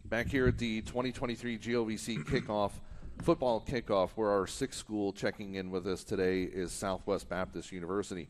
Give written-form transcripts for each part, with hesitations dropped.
Back here at the 2023 GLVC Football Kickoff, where our sixth school checking in with us today is Southwest Baptist University.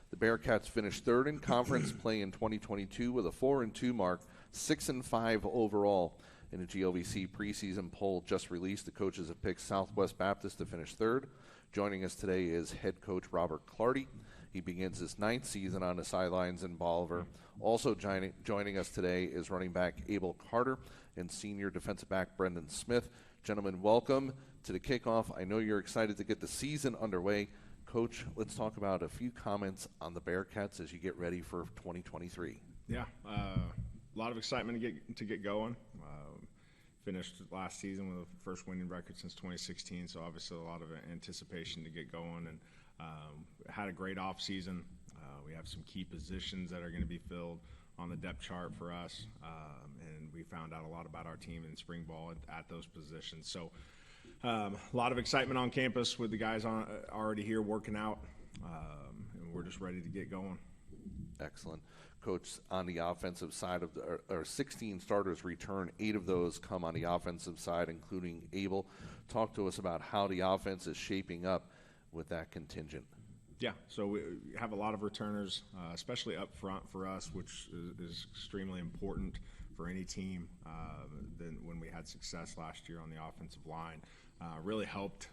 The Bearcats finished third in conference play in 2022 with a 4-2 mark, 6-5 overall. In a GLVC preseason poll just released, the coaches have picked Southwest Baptist to finish third. Joining us today is head coach Robert Clardy. He begins his 9th season on the sidelines in Bolivar. Also joining us today is running back Abel Carter and senior defensive back Brenden Smith. Gentlemen, welcome to the kickoff. I know you're excited to get the season underway. Coach, let's talk about a few comments on the Bearcats as you get ready for 2023. Yeah, a lot of excitement to get going. Finished last season with the first winning record since 2016, so obviously a lot of anticipation to get going, and had a great off season. We have some key positions that are going to be filled on the depth chart for us, and we found out a lot about our team in spring ball at those positions. So a lot of excitement on campus with the guys already here working out, and we're just ready to get going. Excellent. Coach, on the offensive side of our 16 starters return, 8 of those come on the offensive side, including Abel. Talk to us about how the offense is shaping up with that contingent. Yeah, so we have a lot of returners, especially up front for us, which is extremely important for any team. Then when we had success last year on the offensive line, really helped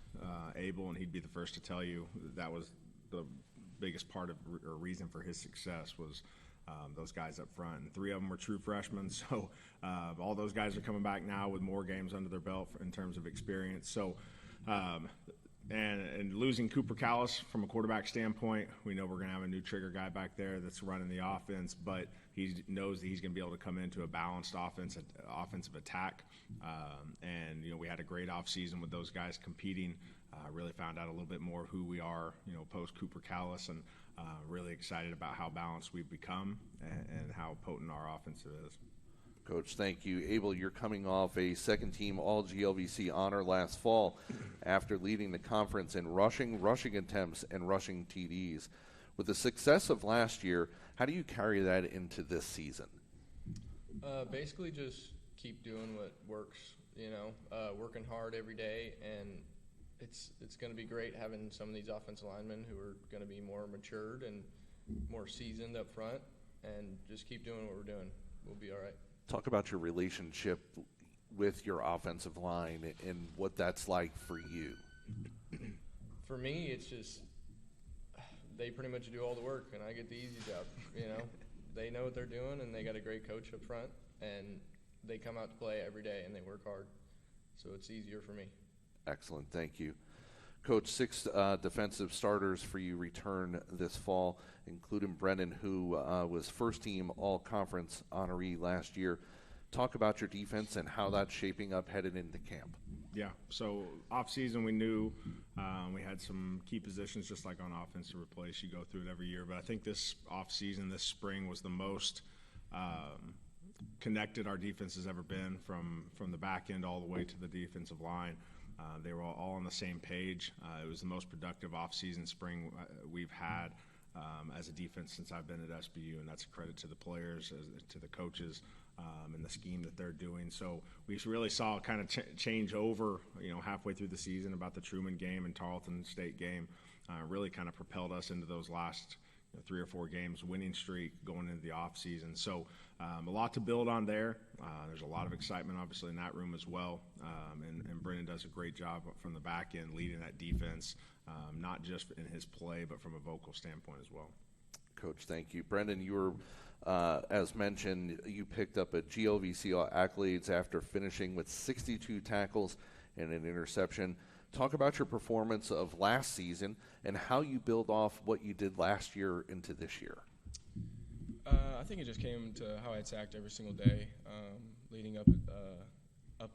Abel, and he'd be the first to tell you that was the biggest part of or reason for his success was those guys up front, and 3 of them were true freshmen. So all those guys are coming back now with more games under their belt in terms of experience. So. And losing Cooper Callis from a quarterback standpoint, we know we're going to have a new trigger guy back there that's running the offense, but he knows that he's going to be able to come into a balanced offensive attack. And, we had a great offseason with those guys competing. Really found out a little bit more who we are, post Cooper Callis, and really excited about how balanced we've become and how potent our offense is. Coach, thank you. Abel, you're coming off a second-team All-GLVC honor last fall after leading the conference in rushing attempts, and rushing TDs. With the success of last year, how do you carry that into this season? Basically just keep doing what works, working hard every day, and it's going to be great having some of these offensive linemen who are going to be more matured and more seasoned up front, and just keep doing what we're doing. We'll be all right. Talk about your relationship with your offensive line and what that's like for you. For me, it's just they pretty much do all the work, and I get the easy job. They know what they're doing, and they got a great coach up front, and they come out to play every day, and they work hard. So it's easier for me. Excellent. Thank you. Coach, 6 defensive starters for you return this fall, including Brenden, who was first-team all-conference honoree last year. Talk about your defense and how that's shaping up headed into camp. Yeah, so off-season we knew we had some key positions just like on offense to replace. You go through it every year, but I think this off-season, this spring, was the most connected our defense has ever been from the back end all the way to the defensive line. They were all on the same page. It was the most productive off-season spring we've had as a defense since I've been at SBU, and that's a credit to the players, to the coaches, and the scheme that they're doing. So we really saw kind of change over, halfway through the season about the Truman game and Tarleton State game. Really kind of propelled us into those last 3 or 4 games winning streak going into the off-season. So a lot to build on there. There's a lot of excitement, obviously, in that room as well. And Brenden does a great job from the back end leading that defense, not just in his play, but from a vocal standpoint as well. Coach, thank you. Brenden, you were, as mentioned, you picked up a GLVC accolades after finishing with 62 tackles and an interception. Talk about your performance of last season and how you build off what you did last year into this year. I think it just came to how I attacked every single day leading up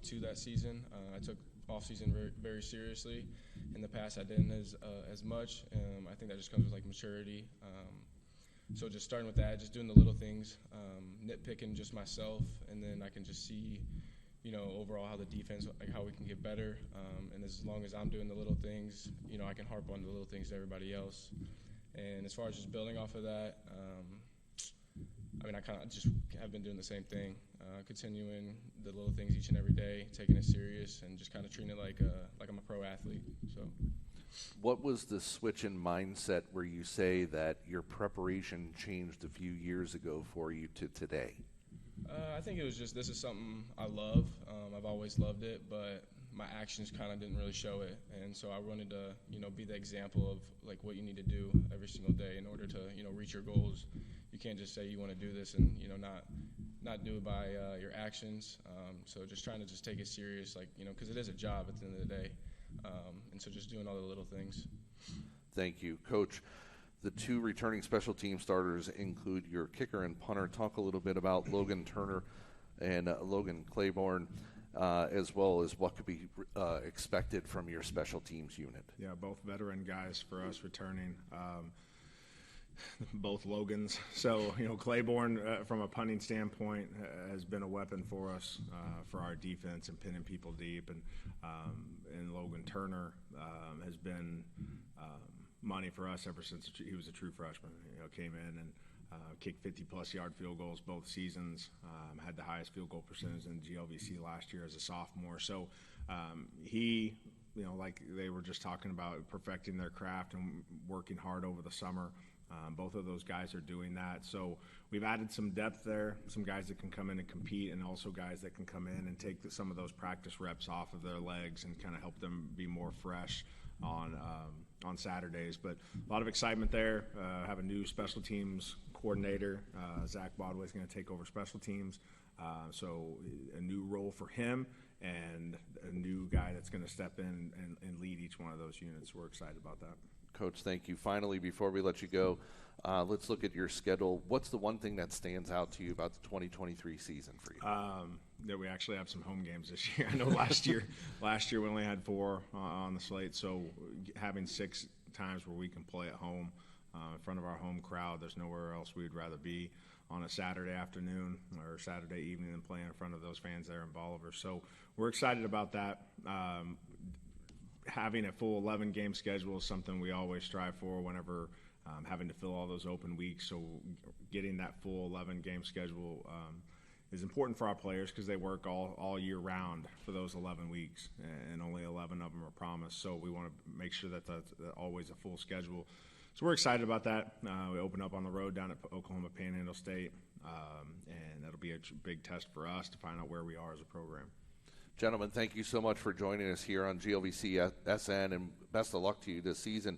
to that season. I took off season very, very seriously. In the past, I didn't as much. I think that just comes with maturity. So just starting with that, just doing the little things, nitpicking just myself, and then I can just see, overall how the defense, how we can get better. And as long as I'm doing the little things, I can harp on the little things to everybody else. And as far as just building off of that, I mean, I kind of just have been doing the same thing, continuing the little things each and every day, taking it serious, and just kind of treating it like I'm a pro athlete. So, what was the switch in mindset where you say that your preparation changed a few years ago for you to today? I think it was just, this is something I love. I've always loved it, but my actions kind of didn't really show it. And so I wanted to, be the example of like what you need to do every single day in order to, reach your goals. You can't just say you want to do this and, not do it by your actions. So just trying to just take it serious, like, because it is a job at the end of the day. And so just doing all the little things. Thank you, Coach. The two returning special team starters include your kicker and punter. Talk a little bit about Logan Turner and Logan Claiborne, as well as what could be expected from your special teams unit. Yeah, both veteran guys for us returning. Both Logans. So, Claiborne, from a punting standpoint, has been a weapon for us for our defense and pinning people deep. And Logan Turner has been money for us ever since he was a true freshman. Came in and kicked 50-plus yard field goals both seasons, had the highest field goal percentage in GLVC last year as a sophomore. So he, like they were just talking about, perfecting their craft and working hard over the summer. Both of those guys are doing that. So we've added some depth there, some guys that can come in and compete, and also guys that can come in and take some of those practice reps off of their legs and kind of help them be more fresh on Saturdays. But a lot of excitement there. Have a new special teams coordinator. Zach Bodway is going to take over special teams. So a new role for him and a new guy that's going to step in and lead each one of those units. We're excited about that. Coach, thank you. Finally, before we let you go, let's look at your schedule. What's the one thing that stands out to you about the 2023 season for you? That we actually have some home games this year. I know last year we only had 4 on the slate, so having 6 times where we can play at home in front of our home crowd, there's nowhere else we'd rather be on a Saturday afternoon or Saturday evening than playing in front of those fans there in Bolivar. So we're excited about that. Having a full 11-game schedule is something we always strive for whenever having to fill all those open weeks. So getting that full 11-game schedule is important for our players because they work all year round for those 11 weeks, and only 11 of them are promised. So we want to make sure that that's always a full schedule. So we're excited about that. We open up on the road down at Oklahoma Panhandle State, and that'll be a big test for us to find out where we are as a program. Gentlemen, thank you so much for joining us here on GLVC SN, and best of luck to you this season.